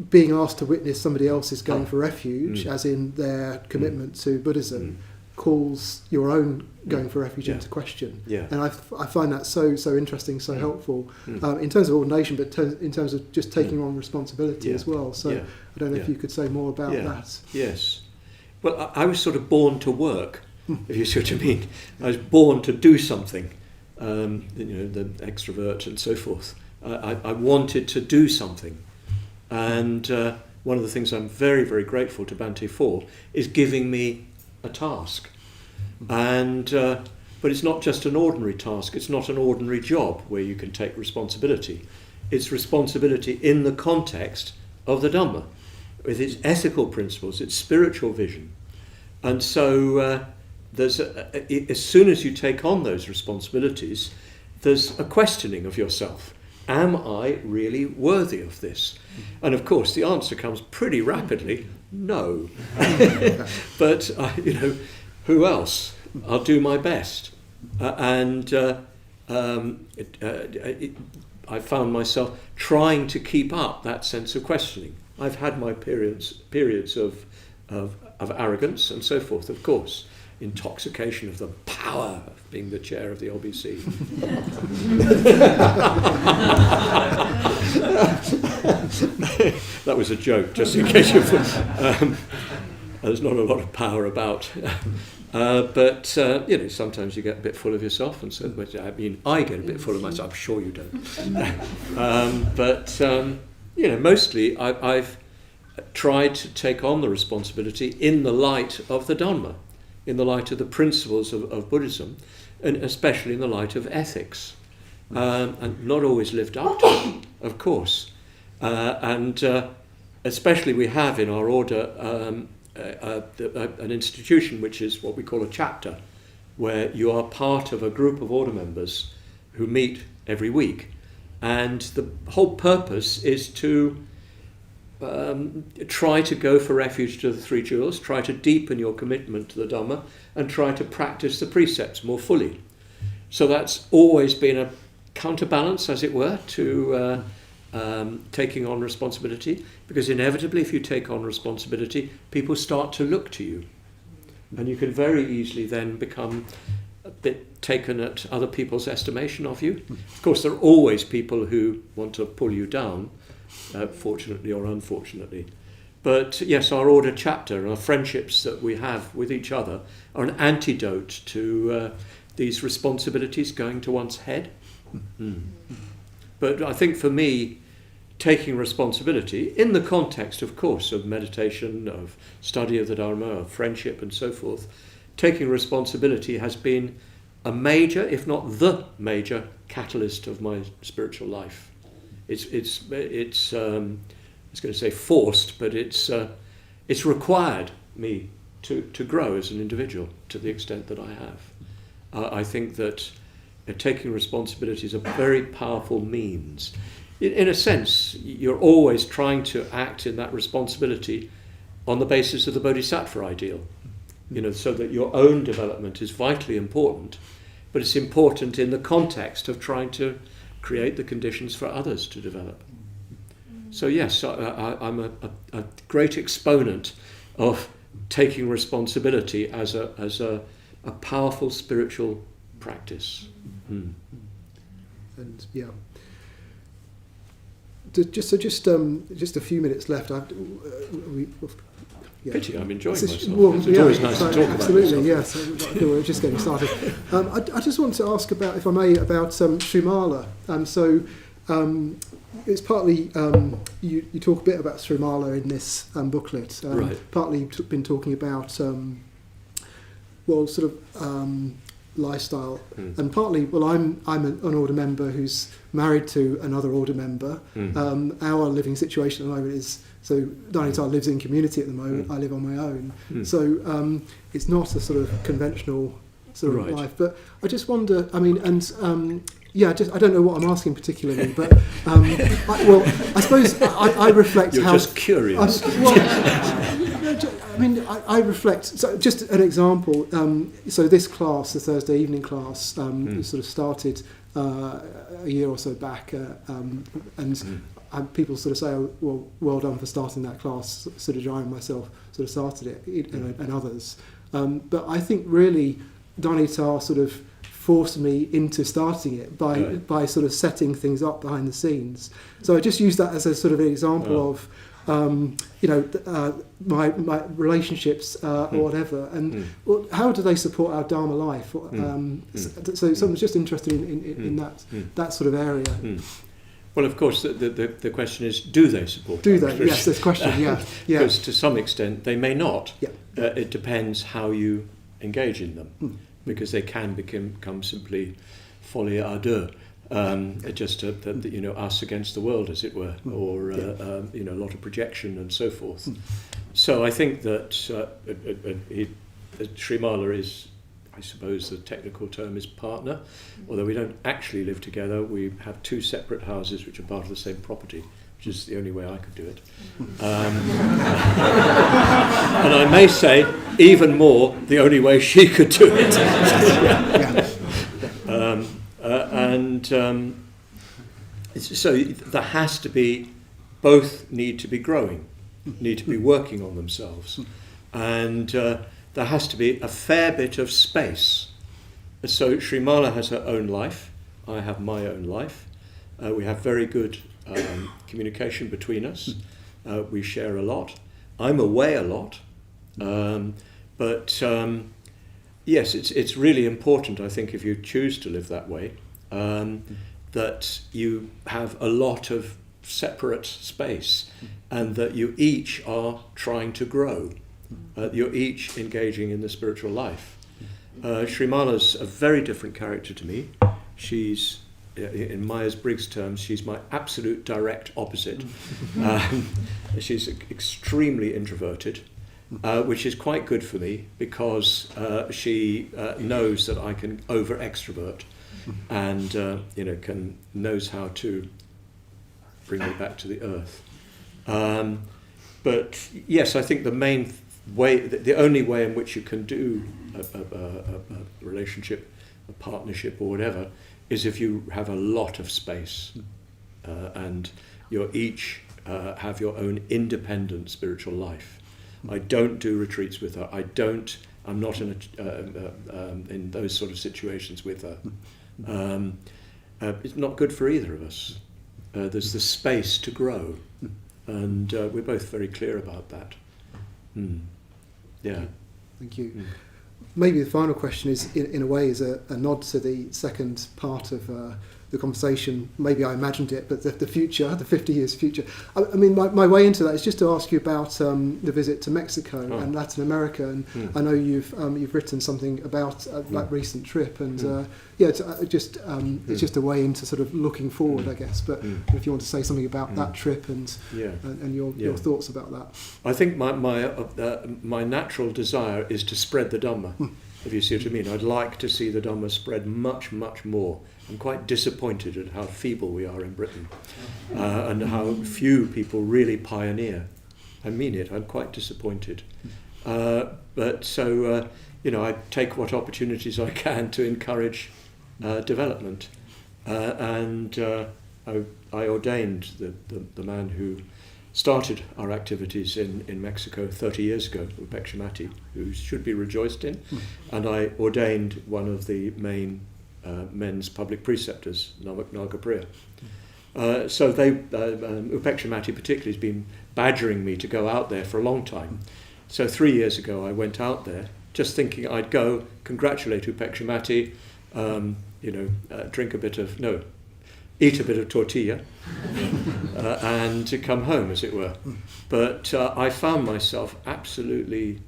[SPEAKER 1] being asked to witness somebody else's going for refuge, as in their commitment to Buddhism, calls your own going for refuge into question.
[SPEAKER 2] Yeah.
[SPEAKER 1] And I find that so interesting, so helpful in terms of ordination, but in terms of just taking on responsibility as well. So I don't know if you could say more about that.
[SPEAKER 2] Yes. Well, I was sort of born to work, if you see what I mean. I was born to do something, the extrovert and so forth. I wanted to do something. And one of the things I'm very, very grateful to Bhante for is giving me a task. And but it's not just an ordinary task. It's not an ordinary job where you can take responsibility. It's responsibility in the context of the Dhamma, with its ethical principles, its spiritual vision. And so as soon as you take on those responsibilities, there's a questioning of yourself. Am I really worthy of this? And of course, the answer comes pretty rapidly, no. But, who else? I'll do my best. I found myself trying to keep up that sense of questioning. I've had my periods of arrogance and so forth, of course. Intoxication of the power of being the chair of the LBC. That was a joke, just in case you. There's not a lot of power about, but sometimes you get a bit full of yourself, and so I get a bit full of myself. I'm sure you don't. Mostly I've tried to take on the responsibility in the light of the Dhamma, in the light of the principles of Buddhism, and especially in the light of ethics, and not always lived up to, of course. Especially we have in our order an institution which is what we call a chapter, where you are part of a group of order members who meet every week, and the whole purpose is to try to go for refuge to the three jewels, try to deepen your commitment to the Dhamma, and try to practice the precepts more fully. So that's always been a counterbalance, as it were, to taking on responsibility, because inevitably if you take on responsibility, people start to look to you, and you can very easily then become a bit taken at other people's estimation of you. Of course, there are always people who want to pull you down, fortunately or unfortunately. But yes, our order chapter and our friendships that we have with each other are an antidote to these responsibilities going to one's head. But I think for me, taking responsibility in the context, of course, of meditation, of study of the Dharma, of friendship and so forth, taking responsibility has been a major, if not the major, catalyst of my spiritual life. It's I was going to say forced, but it's required me to grow as an individual to the extent that I have. I think that taking responsibility is a very powerful means. In a sense, you're always trying to act in that responsibility on the basis of the Bodhisattva ideal, so that your own development is vitally important, but it's important in the context of trying to create the conditions for others to develop. So yes, I'm a great exponent of taking responsibility as a powerful spiritual practice.
[SPEAKER 1] And yeah, just a few minutes left. Yeah.
[SPEAKER 2] Pity, I'm enjoying myself.
[SPEAKER 1] Well,
[SPEAKER 2] it's
[SPEAKER 1] yeah,
[SPEAKER 2] always nice to talk about
[SPEAKER 1] absolutely,
[SPEAKER 2] yourself.
[SPEAKER 1] yes. I feel we're just getting started. I just want to ask about, if I may, about Srimala. It's partly, you talk a bit about Srimala in this booklet.
[SPEAKER 2] Right.
[SPEAKER 1] Partly you've been talking about, lifestyle. And partly, I'm an order member who's married to another order member. Our living situation at the moment is, so Danitar lives in community at the moment, I live on my own. So it's not a sort of conventional sort of life. But I just wonder, I don't know what I'm asking particularly, but I suppose I reflect
[SPEAKER 2] You're
[SPEAKER 1] how...
[SPEAKER 2] just curious.
[SPEAKER 1] I reflect, so just an example, so this class, the Thursday evening class, sort of started a year or so back, and people sort of say, oh, well done for starting that class, sort of I myself sort of started it, and others. But I think really Danitar sort of forced me into starting it by sort of setting things up behind the scenes. So I just use that as a sort of an example of my relationships or whatever, and how do they support our Dharma life? So someone's just interested in that sort of area.
[SPEAKER 2] Well, of course, the question is, do they support?
[SPEAKER 1] Do they? Yes, this question. Yeah, yeah.
[SPEAKER 2] Because to some extent they may not.
[SPEAKER 1] Yeah.
[SPEAKER 2] It depends how you engage in them, because they can become simply folie à deux. Just us against the world, as it were, or a lot of projection and so forth. So I think that Srimala is, I suppose the technical term is partner, although we don't actually live together. We have two separate houses which are part of the same property, which is the only way I could do it. And I may say, even more, the only way she could do it. So there has to be, both need to be growing, need to be working on themselves, and there has to be a fair bit of space. So Srimala has her own life, I have my own life. We have very good communication between us. We share a lot. I'm away a lot, but yes, it's really important, I think, if you choose to live that way, that you have a lot of separate space, and that you each are trying to grow. You're each engaging in the spiritual life. Srimala's a very different character to me. She's, in Myers-Briggs terms, she's my absolute direct opposite. She's extremely introverted, which is quite good for me, because she knows that I can over-extrovert, and knows how to bring me back to the earth. But yes, I think the main way, the only way in which you can do a relationship, a partnership or whatever, is if you have a lot of space, and you're each have your own independent spiritual life. I don't do retreats with her. I'm not in those sort of situations with her. It's not good for either of us. There's the space to grow, and we're both very clear about that. Yeah.
[SPEAKER 1] Thank you. Maybe the final question is, in a way, is a nod to the second part of the conversation. Maybe I imagined it, but the future, the 50 years future. I mean, my way into that is just to ask you about the visit to Mexico and Latin America. And I know you've written something about that recent trip, and it's just a way into sort of looking forward, I guess. But if you want to say something about that trip and your thoughts about that.
[SPEAKER 2] I think my natural desire is to spread the Dhamma. If you see what I mean, I'd like to see the Dhamma spread much, much more. I'm quite disappointed at how feeble we are in Britain, and how few people really pioneer. I mean it, I'm quite disappointed. But so, I take what opportunities I can to encourage development. And I ordained the man who started our activities in Mexico 30 years ago, Upekshimati, who should be rejoiced in, and I ordained one of the main men's public preceptors, Nagapriya. Upekshimati particularly has been badgering me to go out there for a long time, So 3 years ago I went out there just thinking I'd go, congratulate Upekshimati, eat a bit of tortilla and to come home, as it were. But I found myself absolutely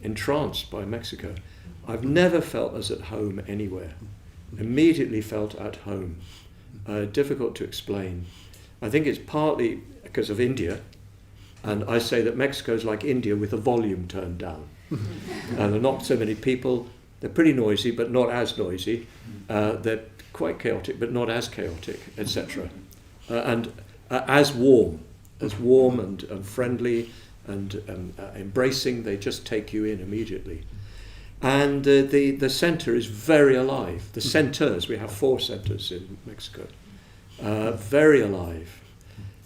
[SPEAKER 2] entranced by Mexico. I've never felt as at home anywhere. Immediately felt at home. Difficult to explain. I think it's partly because of India, and I say that Mexico's like India with the volume turned down. And there are not so many people. They're pretty noisy, but not as noisy. They're quite chaotic, but not as chaotic, etc. And as warm and friendly and embracing. They just take you in immediately. And the centre is very alive. The centres, we have 4 centres in Mexico, very alive.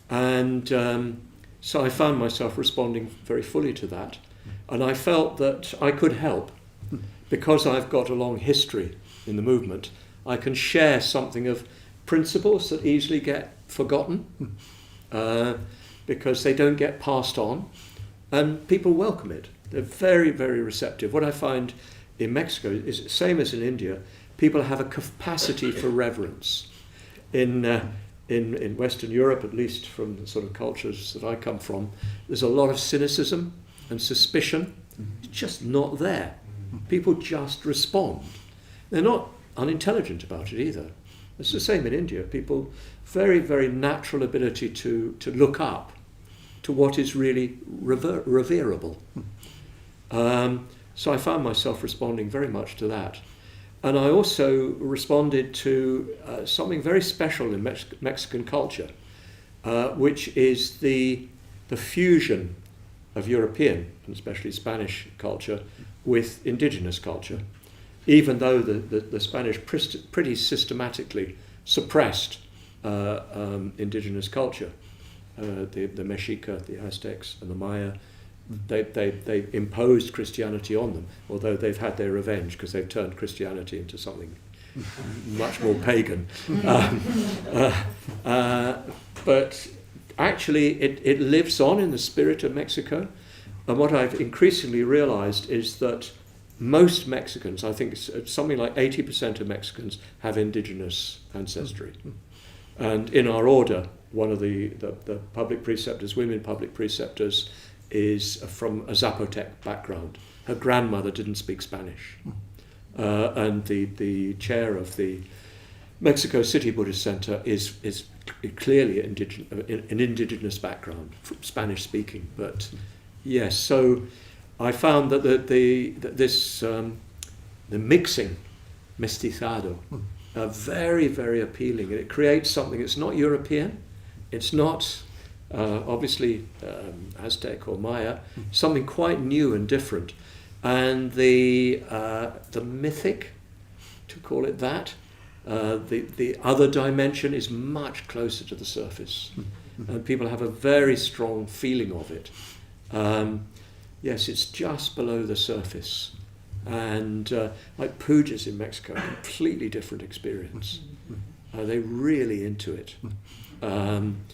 [SPEAKER 2] And so I found myself responding very fully to that. And I felt that I could help. Because I've got a long history in the movement, I can share something of principles that easily get forgotten, because they don't get passed on, and people welcome it. They're very, very receptive. What I find in Mexico is the same as in India. People have a capacity for reverence. In Western Europe, at least from the sort of cultures that I come from, there's a lot of cynicism and suspicion. It's just not there. People just respond. They're not unintelligent about it either. It's the same in India. People, very, very natural ability to look up to what is really reverable. So I found myself responding very much to that. And I also responded to something very special in Mexican culture, which is the fusion of European, and especially Spanish culture, with indigenous culture, even though the Spanish pretty systematically suppressed indigenous culture. The Mexica, the Aztecs and the Maya, they imposed Christianity on them, although they've had their revenge because they've turned Christianity into something much more pagan. But actually it lives on in the spirit of Mexico. And what I've increasingly realized is that most Mexicans, I think it's something like 80% of Mexicans, have indigenous ancestry. And in our order, one of the public preceptors, women public preceptors, is from a Zapotec background. Her grandmother didn't speak Spanish. And the chair of the Mexico City Buddhist Center is clearly an indigenous background, Spanish speaking. But yes, so I found that the mixing, mestizado, very, very appealing. And it creates something that's not European. It's not obviously Aztec or Maya. Something quite new and different. And the mythic, to call it that, the other dimension is much closer to the surface. And people have a very strong feeling of it. Yes, it's just below the surface. And like pujas in Mexico, a completely different experience. They're really into it. When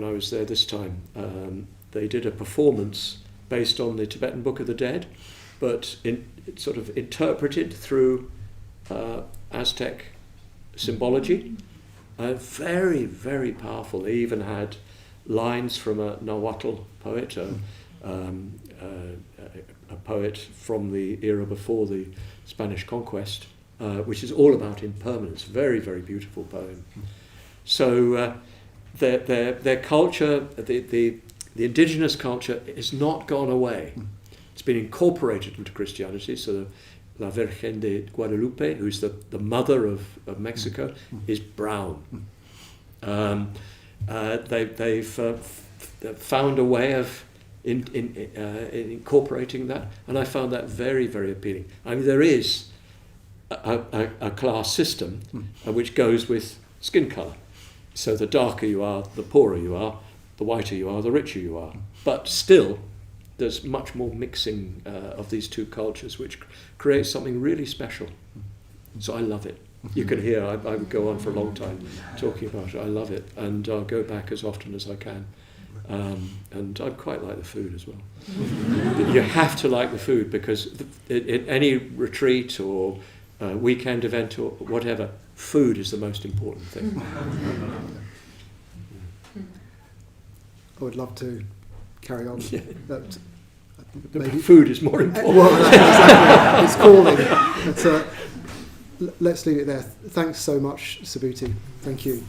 [SPEAKER 2] I was there this time, they did a performance based on the Tibetan Book of the Dead, but sort of interpreted through Aztec symbology. Very, very powerful. They even had lines from a Nahuatl poet, a poet from the era before the Spanish conquest, which is all about impermanence. Very, very beautiful poem. So their culture, the indigenous culture, has not gone away. It's been incorporated into Christianity. So La Virgen de Guadalupe, who's the mother of Mexico, is brown. They've found a way of incorporating that, and I found that very, very appealing. I mean, there is a class system which goes with skin colour. So the darker you are, the poorer you are, the whiter you are, the richer you are. But still, there's much more mixing of these two cultures, which creates something really special. So I love it. You can hear, I would go on for a long time talking about it. I love it, and I'll go back as often as I can. And I quite like the food as well. You have to like the food, because in any retreat or weekend event or whatever, food is the most important thing.
[SPEAKER 1] I would love to carry on.
[SPEAKER 2] Yeah.
[SPEAKER 1] But
[SPEAKER 2] The
[SPEAKER 1] maybe
[SPEAKER 2] food is more important.
[SPEAKER 1] well, exactly. It's calling. But, let's leave it there. Thanks so much, Subhuti. Thank you.